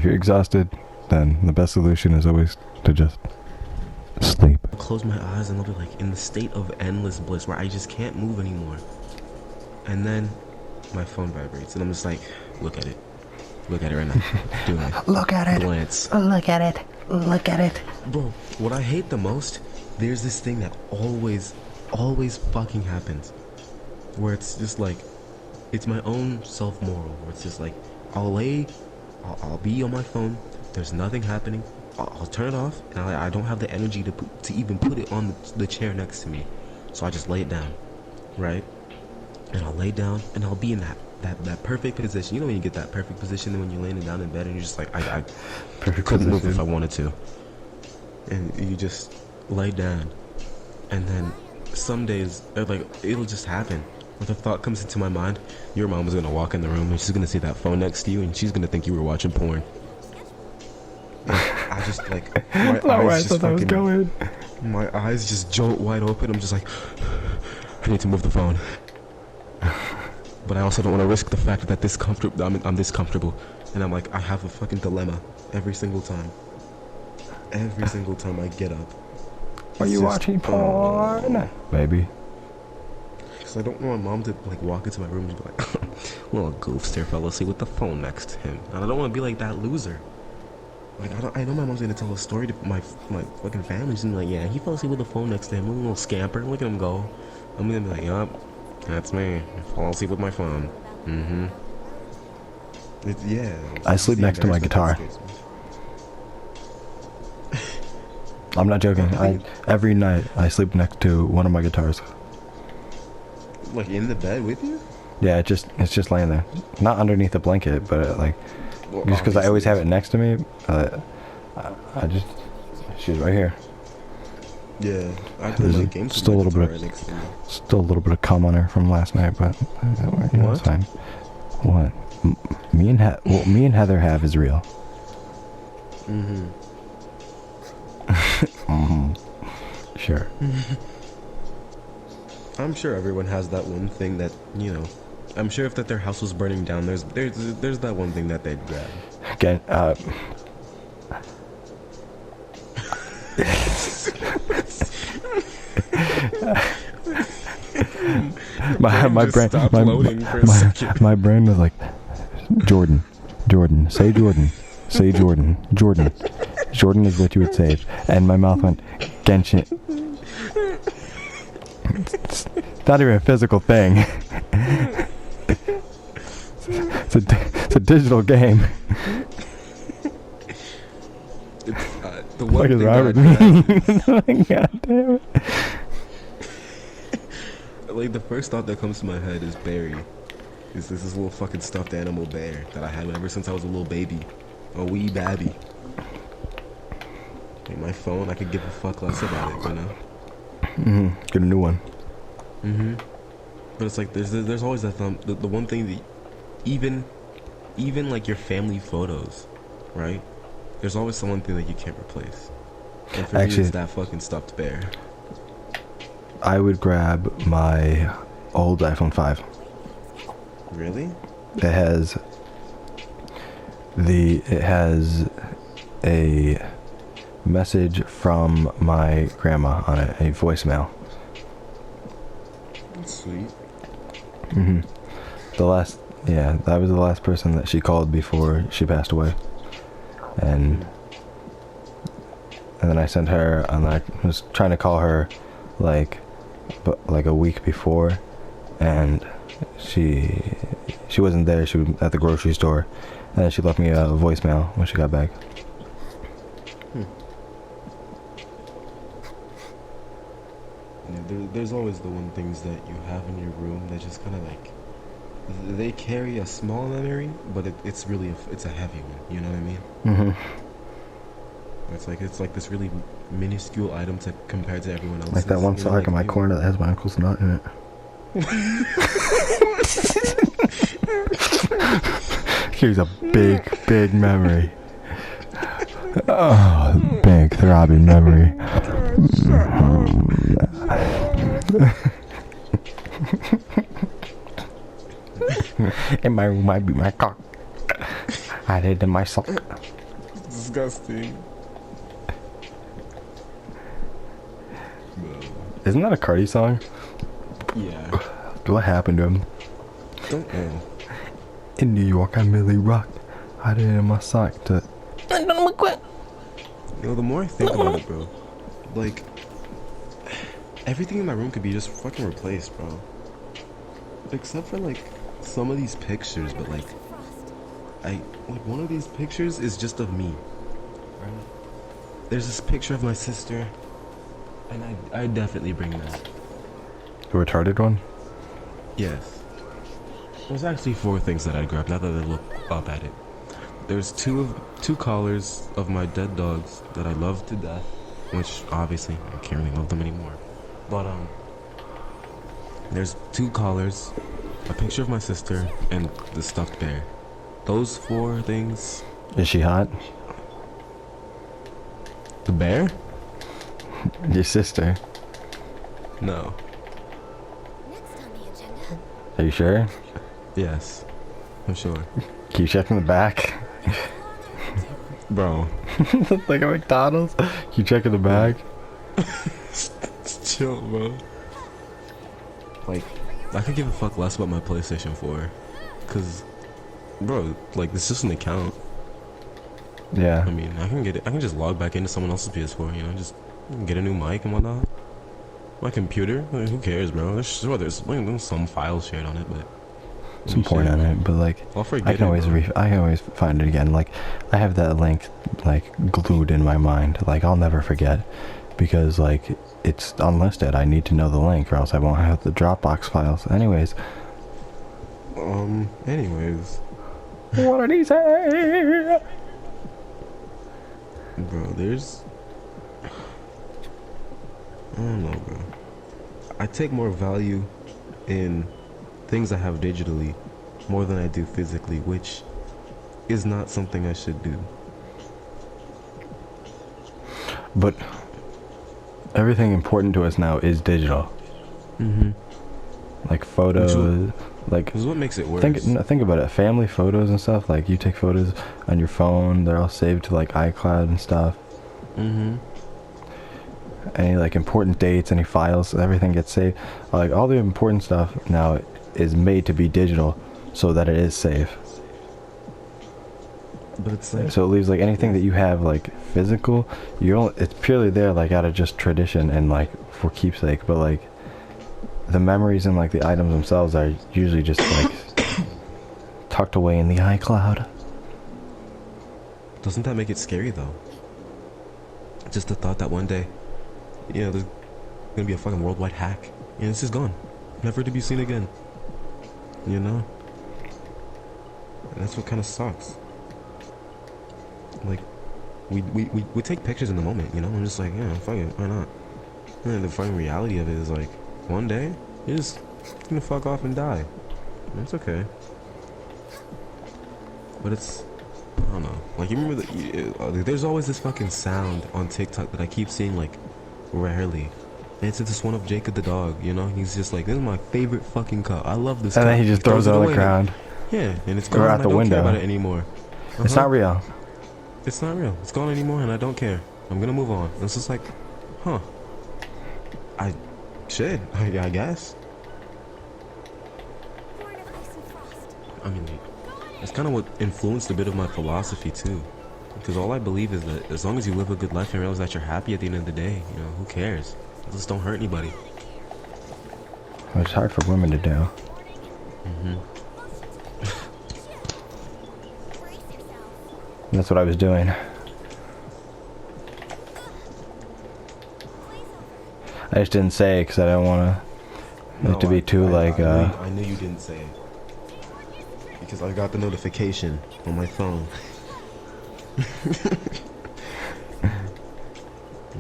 if you're exhausted, then the best solution is always to just sleep. I'll close my eyes and I'll be like in the state of endless bliss where I just can't move anymore. And then my phone vibrates and I'm just like, look at it. Look at it right now. Do it. Look at it. Glance. Look at it. Look at it. Bro, what I hate the most, there's this thing that always fucking happens. Where it's just like, it's my own self-moral. Where it's just like, I'll be on my phone. There's nothing happening. I'll turn it off, and I don't have the energy to even put it on the chair next to me. So I just lay it down, right? And I'll lay down, and I'll be in that perfect position. You know when you get that perfect position when you're laying down in bed and you're just like, I couldn't move if I wanted to. And you just lay down. And then some days, like, it'll just happen. Where the thought comes into my mind, your mom is going to walk in the room and she's going to see that phone next to you and she's going to think you were watching porn. And I just, like, my eyes just jolt wide open. I'm just like, I need to move the phone. But I also don't want to risk the fact that I'm this comfortable. And I'm like, I have a fucking dilemma every single time. Every single time I get up. Are you watching porn? Maybe. Because I don't want my mom to like walk into my room and be like, well, goofster fell asleep with the phone next to him. And I don't want to be like that loser. Like, I know my mom's going to tell a story to my fucking family. She's like, yeah, he fell asleep with the phone next to him. A little scamper. Look at him go. I'm going to be like, yup. That's me. I fall asleep with my phone. Mm-hmm. Yeah. I sleep next to my guitar. I'm not joking. Every night I sleep next to one of my guitars. Like in the bed with you? Yeah, it's just laying there. Not underneath a blanket, but like just because I always have it next to me. She's right here. Yeah, I play my games. Still a little bit of cum on her from last night, but it's fine. What? Me and Heather have is real. Mm-hmm. Mm-hmm. Sure. I'm sure everyone has that one thing that, you know, I'm sure if that their house was burning down, there's that one thing that they'd grab. Again, my brain was like, Jordan, say Jordan. Jordan is what you would say. And my mouth went, Genshin. It's not even a physical thing. It's a digital game. The one thing Robert mean? God damn it. Like, the first thought that comes to my head is Barry. Is this little fucking stuffed animal bear that I had ever since I was a little baby. A wee babby. Like, my phone, I could give a fuck less about it, you know? Mm-hmm. Get a new one. Mm-hmm. But it's like, there's always that the one thing that, even like your family photos, right? There's always the one thing that you can't replace. And for me, it's that fucking stuffed bear. I would grab my old iPhone 5. Really? It has a message from my grandma on it, a voicemail. That's sweet. Mm-hmm. That was the last person that she called before she passed away. And then I sent her, and I was trying to call her like a week before, and she wasn't there. She was at the grocery store, and then she left me a voicemail when she got back. Yeah, there's always the one things that you have in your room that just kind of like, they carry a small memory, but it's really a heavy one. You know what I mean? Mm-hmm. It's like this really minuscule item compared to everyone else. Like that one sock in my corner that has my uncle's nut in it. Here's a big memory. Oh, big throbbing memory. In my room might be my cock. I did it myself. Disgusting. Isn't that a Cardi song? Yeah. What happened to him? Don't know. In New York, I merely rocked. I did it in my sock to. You know, the more I think about it, bro, like, everything in my room could be just fucking replaced, bro. Except for, like, some of these pictures, but, like, one of these pictures is just of me, right? There's this picture of my sister, and I definitely bring that. The retarded one? Yes. There's actually 4 things that I'd grab, now that I look up at it. There's two collars of my dead dogs that I love to death, which obviously I can't really love them anymore. But there's 2 collars, a picture of my sister, and the stuffed bear. Those 4 things. Is she hot? The bear? Your sister? No. Are you sure? Yes, I'm sure. Keep checking the back. Bro. Like a McDonald's. Keep checking the back. Chill, bro. Like, I could give a fuck less about my PlayStation 4. Cause, bro, like, it's just an account. Yeah. I mean, I can just log back into someone else's PS4, you know, just get a new mic and whatnot. My computer, like, who cares, bro? There's some files shared on it, but some point on it, but like, I'll forget I can always I can always find it again. Like, I have that link like glued in my mind. Like, I'll never forget, because like it's unlisted. I need to know the link, or else I won't have the Dropbox files. Anyways. What did he say? Bro, I don't know, bro. I take more value in things I have digitally more than I do physically, which is not something I should do. But everything important to us now is digital. Like photos, like, this is what makes it worse. Think about it. Family photos and stuff. Like, you take photos on your phone, they're all saved to like iCloud and stuff. Any like important dates, any files, everything gets saved. Like, all the important stuff now is made to be digital, so that it is safe. But it's like, so it leaves like anything that you have like physical, it's purely there like out of just tradition and like for keepsake. But like the memories and like the items themselves are usually just like tucked away in the iCloud. Doesn't that make it scary though? Just the thought that one day, you know, there's gonna be a fucking worldwide hack and it's just gone, never to be seen again. You know? And that's what kind of sucks. Like, we take pictures in the moment, you know? I'm just like, yeah, fuck it, why not? And the fucking reality of it is like, one day, you're just gonna fuck off and die. And it's okay. But it's, I don't know. Like, you remember there's always this fucking sound on TikTok that I keep seeing, like, rarely. And it's this one of Jacob the dog, you know? He's just like, this is my favorite fucking cup. I love this cup. And then he just throws it on the ground. Yeah, and it's gone. Or out the window. I don't care about it anymore. It's not real. It's not real. It's gone anymore, and I don't care. I'm gonna move on. It's just like, huh? I guess. I mean, it's kind of what influenced a bit of my philosophy too, because all I believe is that as long as you live a good life and realize that you're happy at the end of the day, you know, who cares? Just don't hurt anybody. It's hard for women to do. That's what I was doing. I just didn't say it because I don't want it to be too like. I knew you didn't say it because I got the notification on my phone. I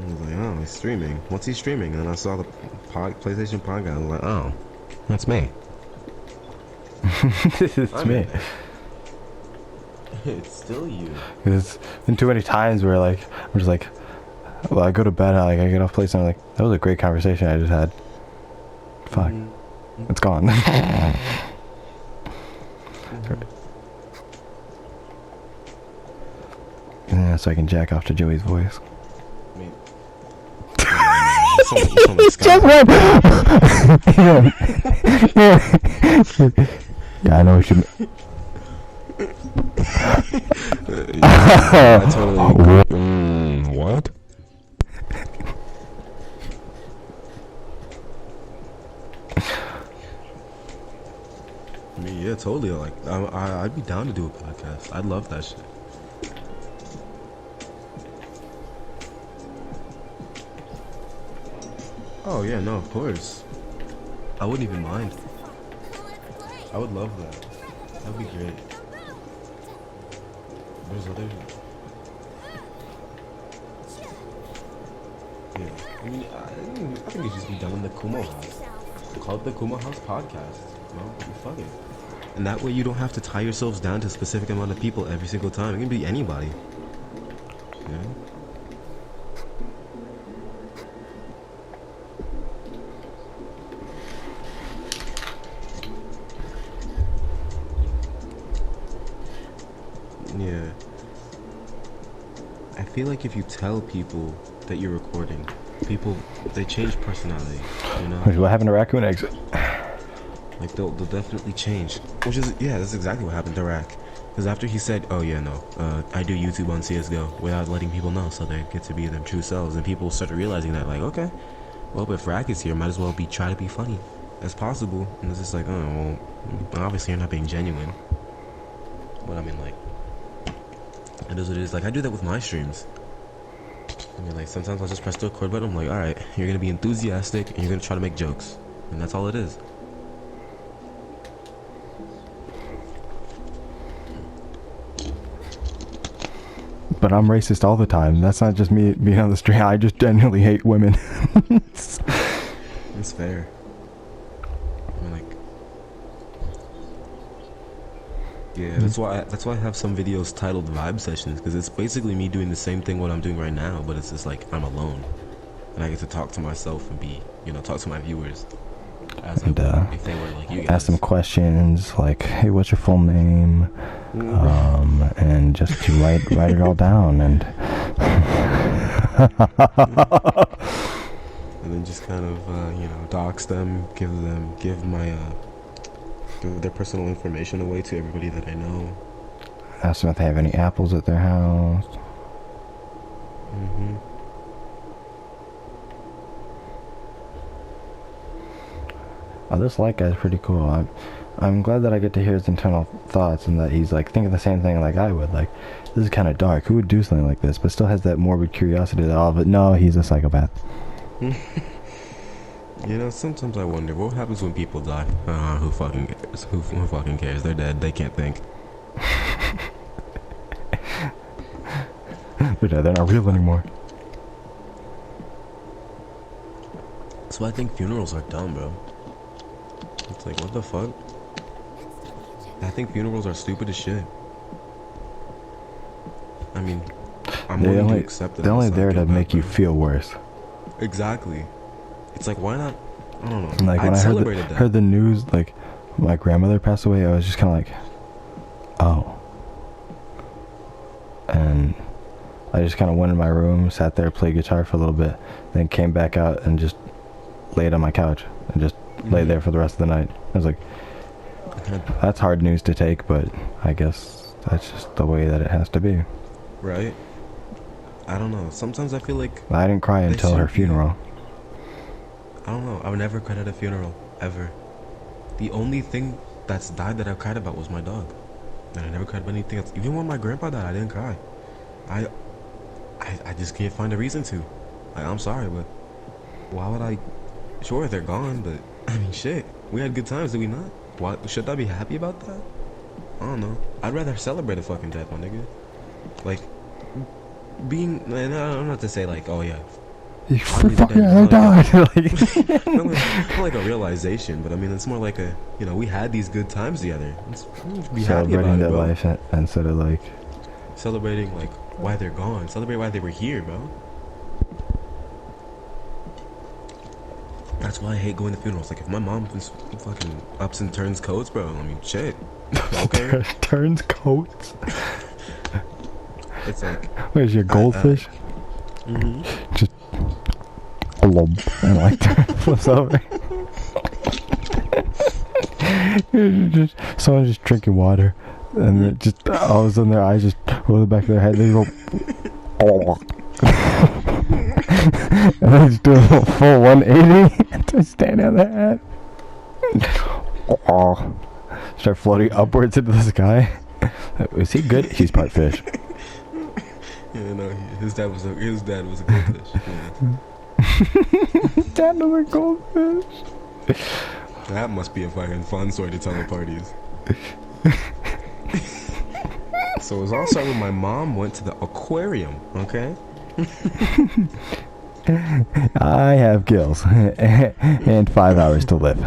was like, oh, he's streaming. What's he streaming? And I saw the PlayStation podcast. I was like, oh, that's me. It's me. It's still you. It's been too many times where like I'm just like, well, I go to bed, I get off place, and I'm like, that was a great conversation I just had. Fuck, it's gone. man so I can jack off to Joey's voice. I mean, you sound like Scott. Yeah, I know we should. I totally agree. What? I mean, yeah, totally. Like, I'd be down to do a podcast. I'd love that shit. Oh yeah, no, of course. I wouldn't even mind. I would love that. That'd be great. There's other. Yeah, I mean, I think it should just be done in the Kumo House. Call it the Kumo House Podcast. You know, fuck it. And that way you don't have to tie yourselves down to a specific amount of people every single time. It can be anybody. You know? Yeah. I feel like if you tell people that you're recording, people, they change personality, you know? What happened to Raccoon Exit? Like, they'll definitely change. Which is, yeah, that's exactly what happened to Rack. Because after he said, oh yeah, no, I do YouTube on CSGO without letting people know so they get to be their true selves. And people started realizing that, like, okay, well, if Rack is here, might as well try to be funny as possible. And it's just like, oh, well, obviously you're not being genuine. But I mean, like, it is what it is. Like, I do that with my streams. I mean, like, sometimes I'll just press the record button. I'm like, alright, you're gonna be enthusiastic and you're gonna try to make jokes. And that's all it is. But I'm racist all the time. That's not just me being on the stream. I just genuinely hate women. That's fair. I mean, like, yeah, that's why I have some videos titled Vibe Sessions, because it's basically me doing the same thing what I'm doing right now, but it's just like I'm alone, and I get to talk to myself and be, you know, talk to my viewers as and, if they were like you guys. Ask them questions like, hey, what's your full name? And just to write it all down and then just kind of you know, dox them, give their personal information away to everybody that I know. Ask them if they have any apples at their house. Oh, this light guy's pretty cool. I'm glad that I get to hear his internal thoughts and that he's like thinking the same thing like I would. Like, this is kind of dark. Who would do something like this? But still has that morbid curiosity that all of it. No, he's a psychopath. You know, sometimes I wonder what happens when people die. Who fucking cares? Who fucking cares? They're dead. They can't think. They're dead. They're not real anymore. That's why I think funerals are dumb, bro. It's like, what the fuck? I think funerals are stupid as shit. I mean, I'm willing to accept that. They're only there to make you feel worse. Exactly. It's like, why not? I don't know. Like, when I heard the news, like, my grandmother passed away, I was just kind of like, oh. And I just kind of went in my room, sat there, played guitar for a little bit, then came back out and just laid on my couch and just lay there for the rest of the night. I was like, that's hard news to take, but I guess that's just the way that it has to be. Right? I don't know. Sometimes I feel like I didn't cry until her funeral. I don't know. I would never cried at a funeral, ever. The only thing that's died that I've cried about was my dog. And I never cried about anything else. Even when my grandpa died, I didn't cry. I just can't find a reason to. Like, I'm sorry, but why would I? Sure, they're gone, but I mean, shit. We had good times, did we not? Why should I be happy about that? I don't know. I'd rather celebrate a fucking death, my nigga. Like, being, and I'm not to say like, oh yeah, you fucking died. Not like a realization, but I mean, it's more like a, you know, we had these good times together. Let's be happy about it, bro. Life instead of like celebrating like why they're gone. Celebrate why they were here, bro. That's why I hate going to funerals. Like, if my mom is fucking ups and turns coats, bro, I mean, shit. Okay. Turns coats. It's like, Where's your goldfish? Just a lump, and like flips over. Someone's just drinking water, and then just all of a sudden their eyes just roll the back of their head. They go, oh. And they just do a full 180 and just stand on their head. Oh. Start floating upwards into the sky. Is he good? He's part fish. Yeah, no, his dad was a goldfish. Yeah. Dad was a goldfish. That must be a fucking fun story to tell at parties. So it was all started when my mom went to the aquarium, okay? I have gills and 5 hours to live.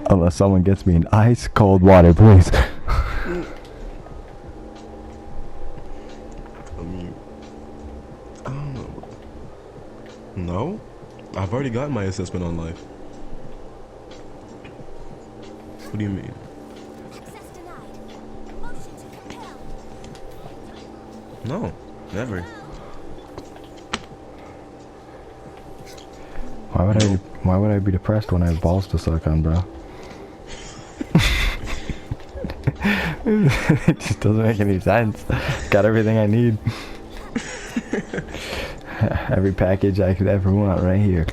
Unless someone gets me an ice cold water, please. I mean, I don't know. No? I've already gotten my assessment on life. What do you mean? No, never. Why would I be depressed when I have balls to suck on, bro? It just doesn't make any sense. Got everything I need. Every package I could ever want right here.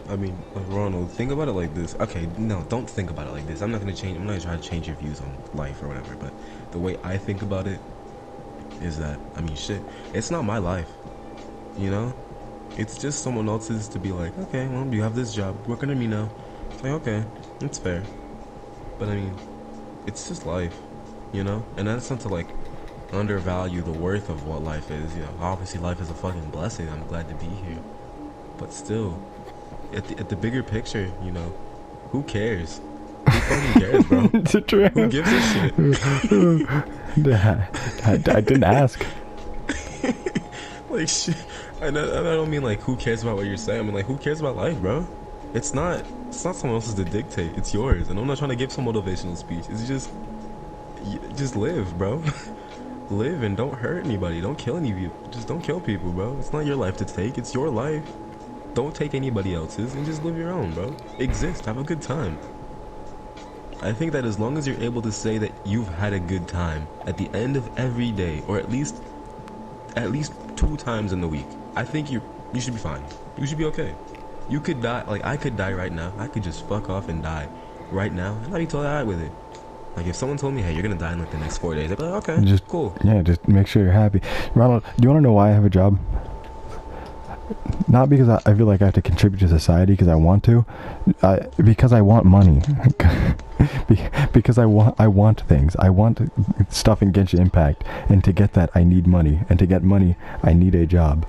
I mean, Ronald, think about it like this. Okay, no, don't think about it like this. I'm not gonna try to change your views on life or whatever. But the way I think about it is that, I mean, shit, it's not my life. You know, it's just someone else's to be like, okay, well, you have this job, work under me now. It's like, okay, it's fair. But I mean, it's just life, you know. And that's not to like undervalue the worth of what life is. You know, obviously life is a fucking blessing. I'm glad to be here. But still, at the bigger picture, you know, who cares? Who fucking cares, bro? Who gives a shit? I didn't ask. Like, shit. I don't mean like who cares about what you're saying. I mean like who cares about life, bro? It's not someone else's to dictate. It's yours. And I'm not trying to give some motivational speech. It's just live, bro. Live and don't hurt anybody. Don't kill any people. Just don't kill people, bro. It's not your life to take. It's your life. Don't take anybody else's and just live your own, bro. Exist. Have a good time. I think that as long as you're able to say that you've had a good time at the end of every day, or at least 2 times in the week, I think you should be fine. You should be okay. You could die, like I could die right now. I could just fuck off and die right now, and I'd be totally alright with it. Like if someone told me, hey, you're gonna die in like the next 4 days, I'd be like, okay, just cool. Yeah, just make sure you're happy. Ronald, do you want to know why I have a job? Not because I feel like I have to contribute to society because I want to, because I want money. Because I want things. I want stuff in Genshin Impact, and to get that I need money, and to get money I need a job.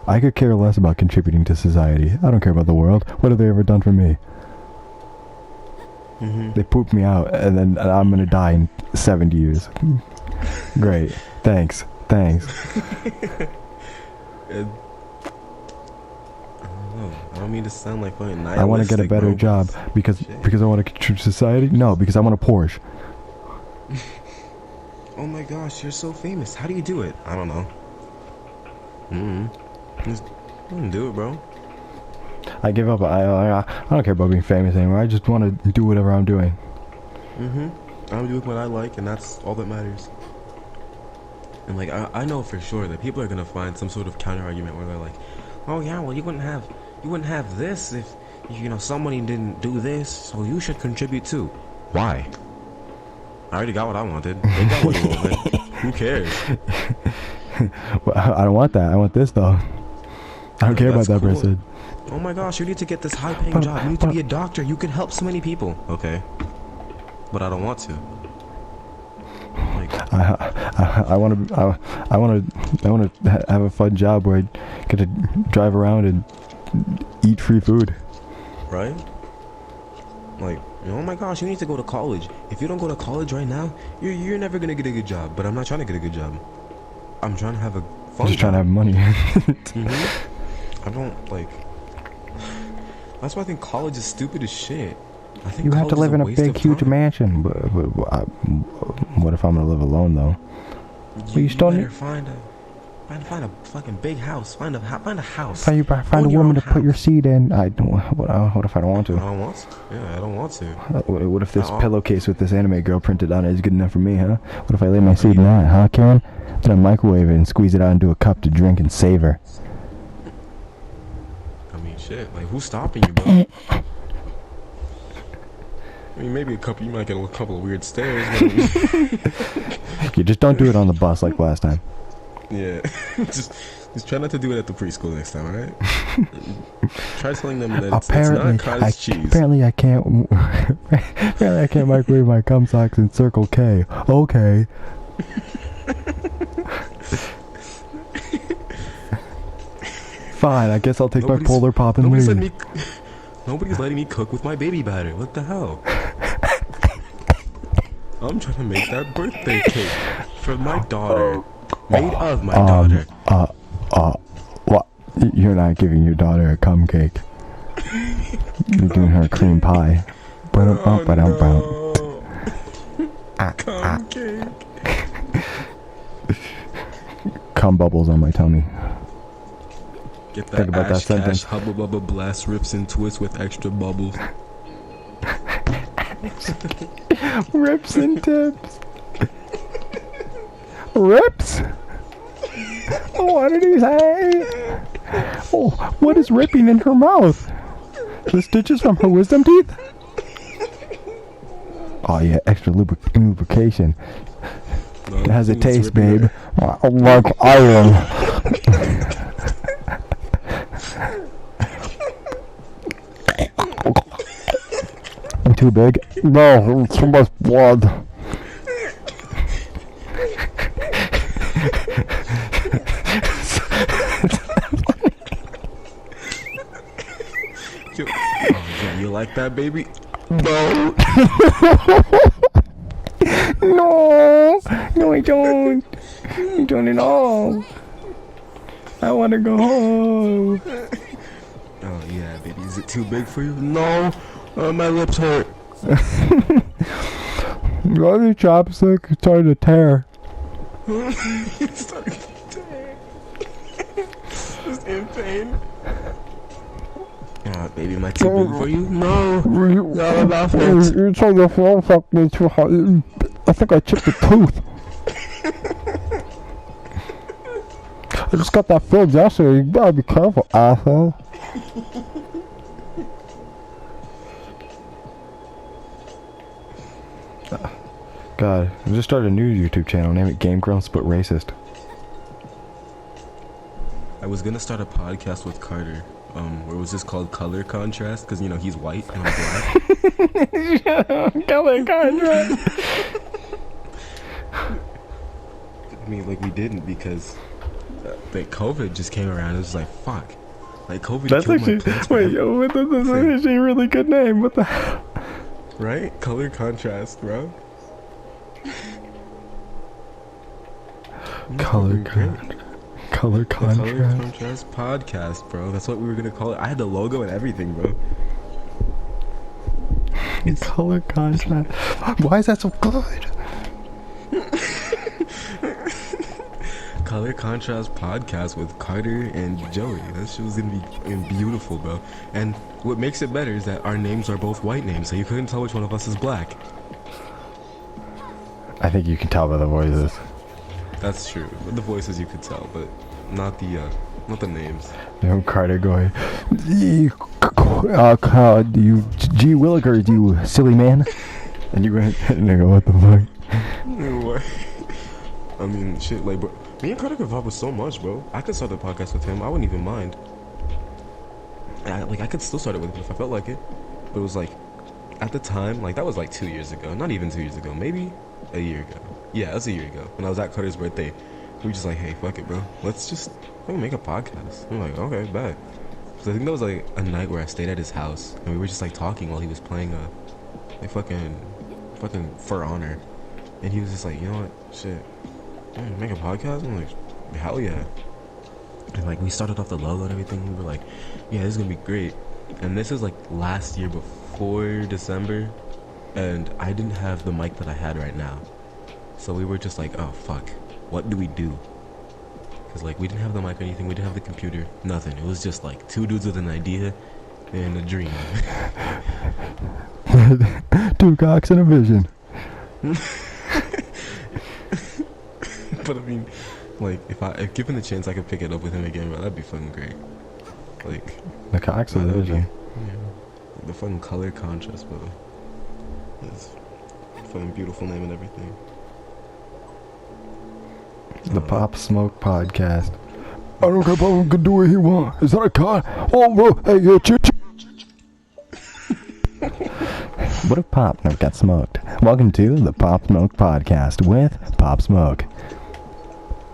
I could care less about contributing to society. I don't care about the world. What have they ever done for me? They pooped me out, and then I'm gonna die in 70 years. Great. Thanks. I don't mean to sound like fucking nihilistic. I want to get a better job because I want to contribute to society? No, because I want a Porsche. Oh my gosh, you're so famous. How do you do it? I don't know. Just do it, bro. I give up. I don't care about being famous anymore. I just want to do whatever I'm doing. I'm doing what I like, and that's all that matters. And like I know for sure that people are gonna find some sort of counter argument where they're like, oh yeah, well you wouldn't have this if somebody didn't do this, so you should contribute too. Why? I already got what I wanted. They got what they wanted. Who cares? Well, I don't want that. I want this though. I don't care about that person. Oh my gosh, you need to get this high-paying job. You need to be a doctor. You can help so many people. Okay, but I don't want to. Like, I want to have a fun job where I get to drive around and eat free food. Right? Like, oh my gosh, you need to go to college. If you don't go to college right now, you're never gonna get a good job. But I'm not trying to get a good job. I'm trying to have a fun job. Trying to have money. I don't like. That's why I think college is stupid as shit. I think You have to college is live in a waste big, of huge time. mansion. But what if I'm gonna live alone though? You still better need- find a fucking big house. Find a house. Find a Own your woman own to put your house. seed in. I don't. What if I don't want I to? don't want to. Yeah, I don't want to. What if this Uh-uh. pillowcase with this anime girl printed on it is good enough for me, huh? What if I lay my seed in that, huh, Karen? Then I microwave it and squeeze it out into a cup to drink and savor. I mean, shit. Like, who's stopping you, bro? I mean, maybe you might get a couple of weird stares. But You just don't do it on the bus like last time. yeah, just try not to do it at the preschool next time, alright? Try telling them that it's not cottage cheese. Apparently I can't. Apparently I can't microwave my cum socks in Circle K. Okay. Fine, I guess I'll take my polar pop and leave. Nobody's letting me cook with my baby batter. What the hell? I'm trying to make that birthday cake for my daughter. Made of my daughter. What? You're not giving your daughter a cum cake. You're giving her a cream pie. Oh, no. Cum cake. Cum bubbles on my tummy. Get that Think about that Ash sentence. Cash Hubba Bubba Blast rips and twists with extra bubbles. Rips and tips. Rips? What did he say? Oh, what is ripping in her mouth? The stitches from her wisdom teeth? Oh yeah, extra lubrication. No, It has a I think it's taste, ripping babe. her- Like iron. I'm too big. No, it's too much blood. Yeah, you like that, baby? No. No. No, I don't. I don't at all. I want to go home. Oh yeah, baby. Is it too big for you? No. My lips hurt. The other chopstick is starting to tear. It's starting to tear. Just in pain. Oh, baby, am I too big for you? No. No, about it. You told your phone fuck me too hard. I think I chipped a tooth. I just got that filled yesterday. You gotta be careful, asshole. God, I just started a new YouTube channel. Name it Gameground Split Racist. I was gonna start a podcast with Carter. Where was this called Color Contrast? Because, you know, he's white and I'm black. Color contrast. I mean, like, we didn't because like COVID just came around. It was like, fuck. Like, COVID That's killed actually my plants. wait. man. That's actually a really good name. What the hell? Right? Color Contrast, bro. Color Great. Color The Color contrast. Contrast Podcast, bro. That's what we were gonna call it. I had the logo and everything, bro. It's Color contrast. Why is that so good? Color Contrast Podcast with Carter and Joey. That shit was gonna be beautiful, bro. And what makes it better is that our names are both white names, so you couldn't tell which one of us is black. I think you can tell by the voices. That's true. With the voices you could tell, but not the names. You know, Carter going, you G Willikers, you silly man. And you went and they go, what the fuck? What? I mean, shit, like, bro, me and Carter could vibe with so much, bro. I could start a podcast with him. I wouldn't even mind. And I could still start it with him if I felt like it. But it was like, at the time, like, that was like 2 years ago. Not even 2 years ago. Maybe a year ago. Yeah, it was a year ago. When I was at Carter's birthday, we were just like, hey, fuck it, bro. Let's just make a podcast. I'm like, okay, bet. So I think that was like a night where I stayed at his house. And we were just like talking while he was playing a fucking For Honor. And he was just like, you know what, shit, make a podcast? I'm like, hell yeah. And like, we started off the logo and everything. We were like, yeah, this is gonna be great. And this is like last year before December, and I didn't have the mic that I had right now. So we were just like, oh fuck, what do we do? Because like we didn't have the mic or anything, we didn't have the computer, nothing. It was just like two dudes with an idea and a dream. Two cocks and a vision. But I mean, like if given the chance I could pick it up with him again, bro, that'd be fucking great. Like the cocks and the vision. Yeah. The fucking color contrast, bro. It's a fucking beautiful name and everything. The Pop Smoke Podcast. I don't care about him, can do what he want. Is that a car? Oh, bro, hey, yo, What if Pop never got smoked? Welcome to the Pop Smoke Podcast with Pop Smoke.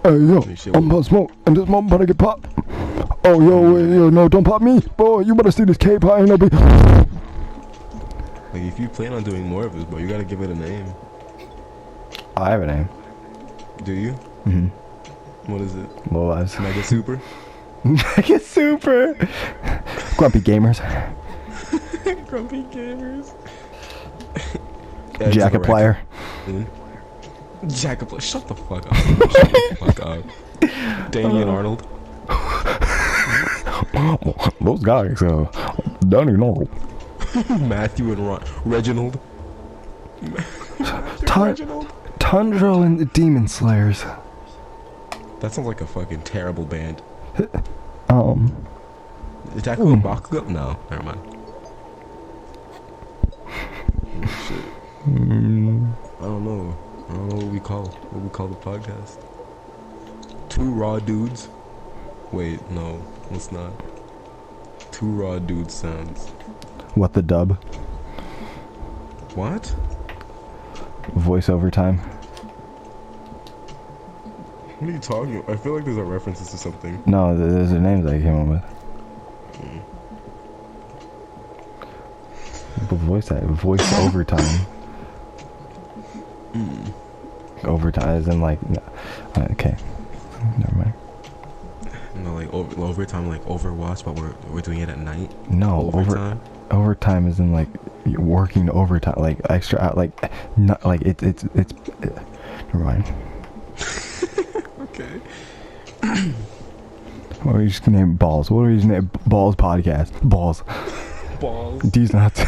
Hey, yo, I'm Pop Smoke, and this mom about to get popped. Oh, yo, no, don't pop me. Boy, you better see this K-pop ain't no be. Like, if you plan on doing more of this, bro, you gotta give it a name. I have a name. Do you? Mm-hmm. What is it? What was? Mega Super? Mega Super! Grumpy Gamers. Grumpy Gamers. Jackaplier. Jackaplier. Shut the fuck up. Shut the fuck up. Danny and Arnold. Those guys, don't even know. Matthew and Reginald. Reginald. Tundra and the Demon Slayers. That sounds like a fucking terrible band. Is that called Bakugo? No, never mind. Oh, shit. I don't know what we call the podcast. Two raw dudes. Wait, no, it's not. Two raw dudes sounds. What the dub? What? Voiceover time. What are you talking about? I feel like there's a references to something. No, there's the names I came up with. But voice overtime. Overtime is in like, okay, never mind. No, like overtime, like Overwatch, but we're doing it at night. No, overtime. Overtime is in like you're working overtime, like extra, like not like it's. Never mind. Okay. What are you just gonna name balls? What are you just name balls podcast? Balls. Balls. D's nuts.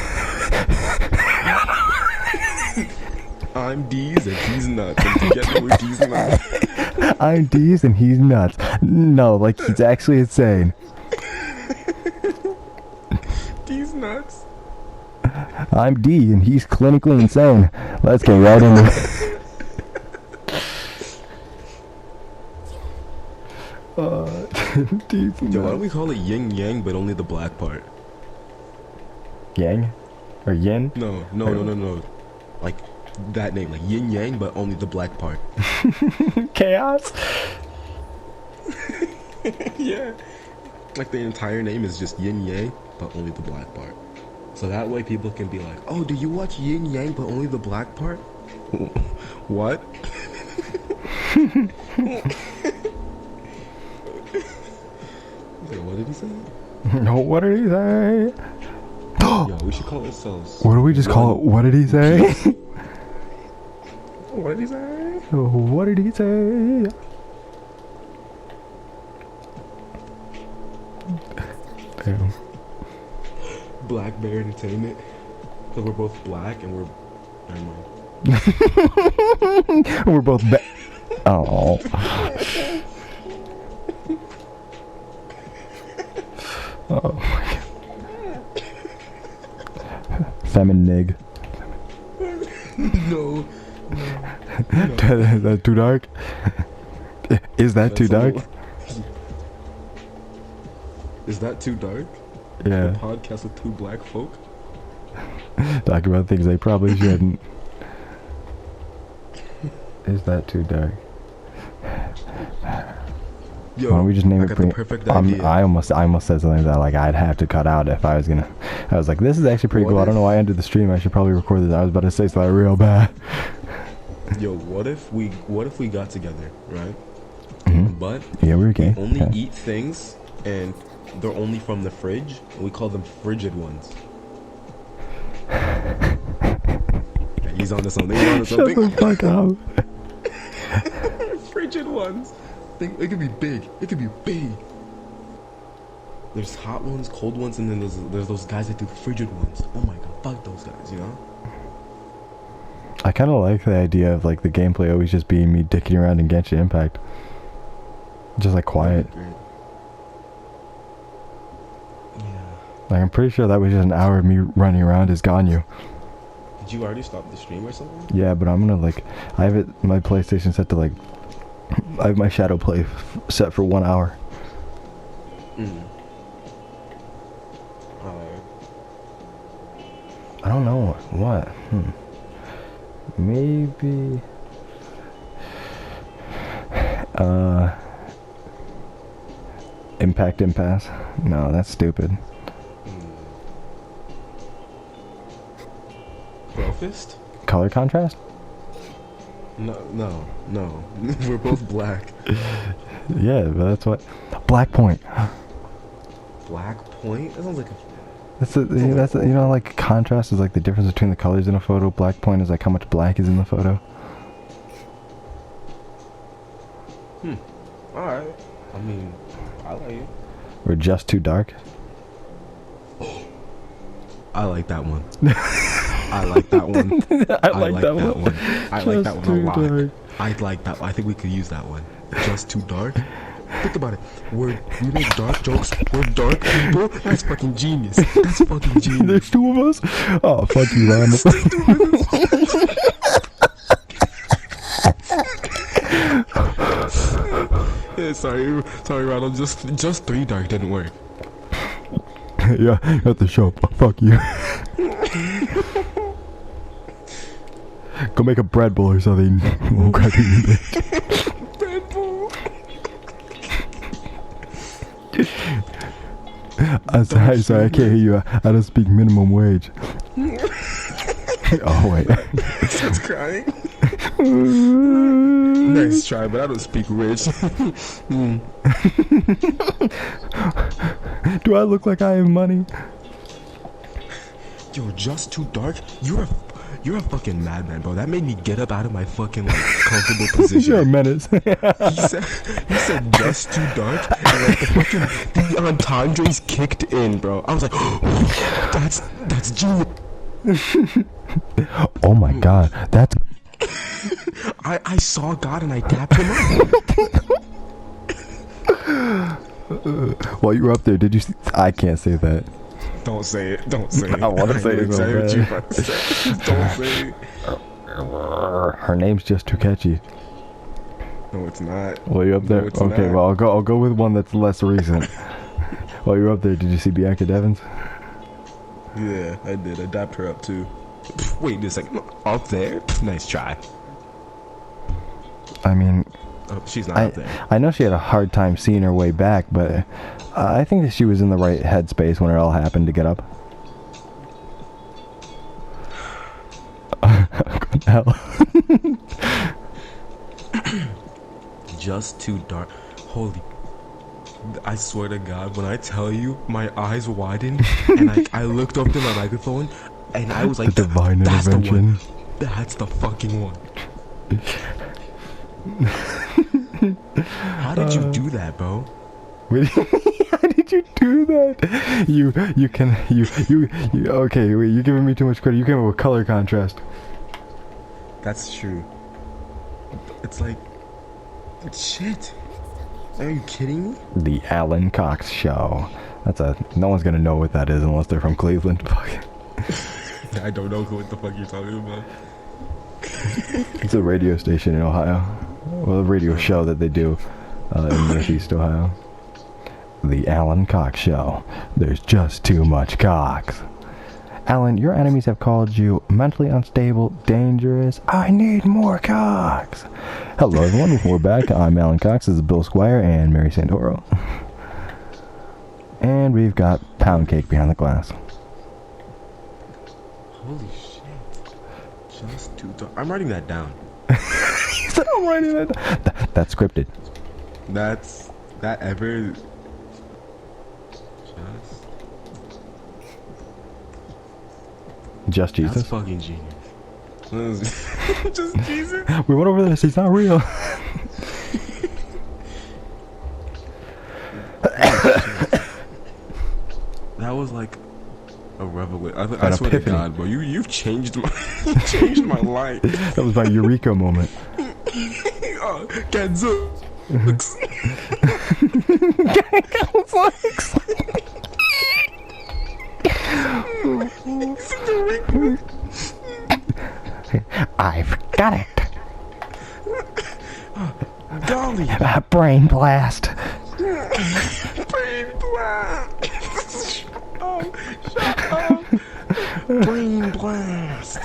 I'm D's and he's nuts. And together we're D's nuts. I'm D's and he's nuts. No, like he's actually insane. D's nuts. I'm D and he's clinically insane. Let's get right into it. Yo, why don't we call it Yin Yang, but only the black part? Yang? Or Yin? No. Like that name, like Yin Yang, but only the black part. Chaos? Yeah. Like the entire name is just Yin Yang, but only the black part. So that way people can be like, oh, do you watch Yin Yang, but only the black part? What? Wait, what did he say? No, what did he say? Yo, we should call ourselves. What do we just call it? What did he say? What did he say? What did he say? Damn. Black Bear Entertainment. Because we're both black and we're. Never mind. We're both oh. Oh my god. Feminig. No. Is that too dark? Is that too dark? Is that too dark? Yeah. A podcast with two black folk? Talk about things they probably shouldn't. Is that too dark? Yo, why don't we just name I it? got the perfect idea. I almost said something that like I'd have to cut out if I was gonna. I was like, this is actually pretty cool. I don't know why I ended the stream. I should probably record this. I was about to say something real bad. Yo, what if we got together, right? Mm-hmm. But yeah, we're gay. we only eat things and they're only from the fridge, and we call them frigid ones. Yeah, he's on to something. He's on to something. Shut the fuck up. Frigid ones. It could be big. It could be big. There's hot ones, cold ones, and then there's those guys that do frigid ones. Oh my god, fuck those guys, you know? I kind of like the idea of like the gameplay always just being me dicking around in Genshin Impact. Just like quiet. Yeah. Like I'm pretty sure that was just an hour of me running around as Ganyu. Did you already stop the stream or something? Yeah, but I'm gonna like, I have my PlayStation set to like, I have my shadow play set for 1 hour. I don't know what. Maybe. Impact Impasse? No, that's stupid. Brofist? Color contrast? No. We're both black. Yeah, but that's what. Black Point. Black Point? That sounds like a... You know, like contrast is like the difference between the colors in a photo. Black point is like how much black is in the photo. Alright. I mean, I like it. Or just too dark. I like that one. I like that one. I like that one. I like that one a lot. I like that one. I think we could use that one. Just too dark. Think about it. We make dark jokes. We're dark people. That's fucking genius. That's fucking genius. There's two of us? Oh, fuck you, Ron. Yeah, sorry, Ronald. Just three dark didn't work. Yeah, at the show. Fuck you. Go make a bread bowl or something. We'll grab you, bitch. Bread bowl. I'm sorry, I can't hear you. I don't speak minimum wage. Oh, wait. Starts crying. Nice try, but I don't speak rich. Do I look like I have money? Yo, just too dark? You're a fucking madman, bro. That made me get up out of my fucking like comfortable position. You're a menace. He said just too dark, and like the entendres kicked in, bro. I was like, oh, that's genius. Oh my god, that's... I saw God and I tapped him up. While you were up there, did you see... I can't say that. Don't say it. Don't say it. I want to say it so bad. You about to say. Don't say it. Her name's just too catchy. No, it's not. While you're up there... No, okay, not. well, I'll go with one that's less recent. While you're up there, did you see Bianca Devins? Yeah, I did. I dapped her up too. Wait a second. Up there? Nice try. I mean... Oh, she's not up there. I know she had a hard time seeing her way back, but I think that she was in the right headspace when it all happened to get up. What the hell? Just too dark. Holy... I swear to God, when I tell you, my eyes widened, and I looked up to my microphone, and I was like, the divine that's intervention. The one. That's the fucking one. How did you do that, bro? Wait, how did you do that? You okay, wait, you're giving me too much credit. You came up with color contrast. That's true. It's like... It's shit. Are you kidding me? The Alan Cox Show. No one's gonna know what that is unless they're from Cleveland. I don't know what the fuck you're talking about. It's a radio station in Ohio. Well, a radio show that they do in Northeast Ohio. The Alan Cox Show. There's just too much Cox. Alan, your enemies have called you mentally unstable, dangerous. I need more Cox. Hello, everyone. We're back. I'm Alan Cox. This is Bill Squire and Mary Santoro. And we've got Pound Cake behind the glass. Holy shit. Just too dark. I'm writing that down. I'm writing that down. That's scripted. That ever... Just That's Jesus. fucking genius. Just Jesus. We went over this. He's not real. That was like a revelation. I An swear to epiphany. God, bro, you've changed my you changed my life. That was my eureka moment. Oh, Gadzooks. I've got it. Golly. Brain blast. Brain blast. Oh, shut up. Brain blast.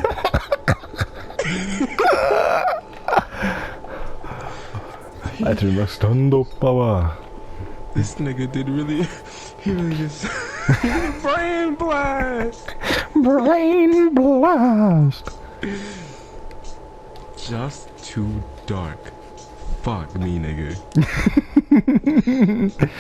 Atmastando power. This nigga did really, he really just brain blast. Brain blast. Just too dark. Fuck me, nigga.